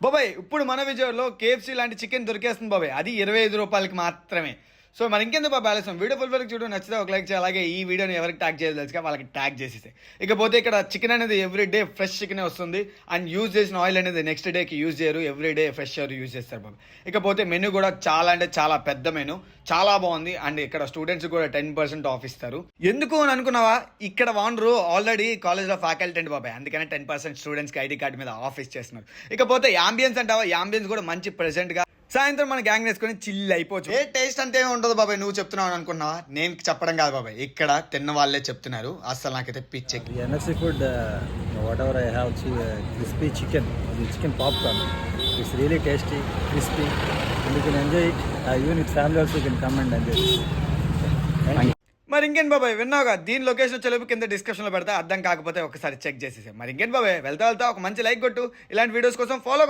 బాబాయ్ ఇప్పుడు మన విజయవాడలో కేఎఫ్సీ లాంటి చికెన్ దొరికేస్తుంది బాబాయ్, అది 25 రూపాయలకి మాత్రమే. సో మరి ఇంకెందుకు బాబా ఆలస్యం, వీడియో ఫుల్ వరకు చూడు, నచ్చితే ఒక లైక్ చేయాలి. అలాగే ఈ వీడియోని ఎవరికి ట్యాగ్ చేయాలి తెలుసుగా వాళ్ళకి ట్యాగ్ చేసేసాయి. ఇకపోతే ఇక్కడ చికెన్ అనేది ఎవ్రీ డే ఫ్రెష్ చికెన్ వస్తుంది. అండ్ యూజ్ చేసిన ఆయిల్ అనేది నెక్స్ట్ డేకి యూజ్ చేయరు, ఎవ్రీ డే ఫ్రెష్ యూజ్ చేస్తారు బాబా. ఇకపోతే మెనూ కూడా చాలా అంటే చాలా పెద్ద మెనూ, చాలా బాగుంది. అండ్ ఇక్కడ స్టూడెంట్స్ కూడా 10% ఆఫ్ ఇస్తారు. ఎందుకు అని అనుకున్నావా, ఇక్కడ వానరు ఆల్రెడీ కాలేజ్లో ఫ్యాకల్టీ అండి బాబాయ్, అందుకనే 10% స్టూడెంట్స్కి ఐడి కార్డు మీద ఆఫ్ ఇచ్చేస్తున్నారు. ఇకపోతే యాంబియన్స్ అంటావా, యాంబియన్స్ కూడా మంచి ప్రెజెంట్గా సాయంత్రం మన గ్యాంగ్ వేసుకొని చిల్ అయిపోవచ్చు. ఏ టేస్ట్ అంటే ఉండదు బాబాయ్, నువ్వు చెప్తున్నావు అనుకున్నావా, నేను చెప్పడం కాదు బాబాయ్, ఇక్కడ తిన్న వాళ్ళే చెప్తున్నారు. అసలు నాకైతే పిచ్చెక్కి. NFC food whatever I have crispy chicken popcorn, it's really tasty, crispy, and you can enjoy it. Even with family also you can come and enjoy. మరి ఇంకేం బాబాయ్, విన్నావుగా, దీని లొకేషన్ వచ్చేలోపు కింద డిస్క్రిప్షన్లో పెడతా, అర్థం కాకపోతే ఒకసారి చెక్ చేసేసాం. మరి ఇంకేం బాబాయ్, వెళ్తా ఒక మంచి లైక్ కొట్టు, ఇలాంటి వీడియోస్ కోసం ఫాలో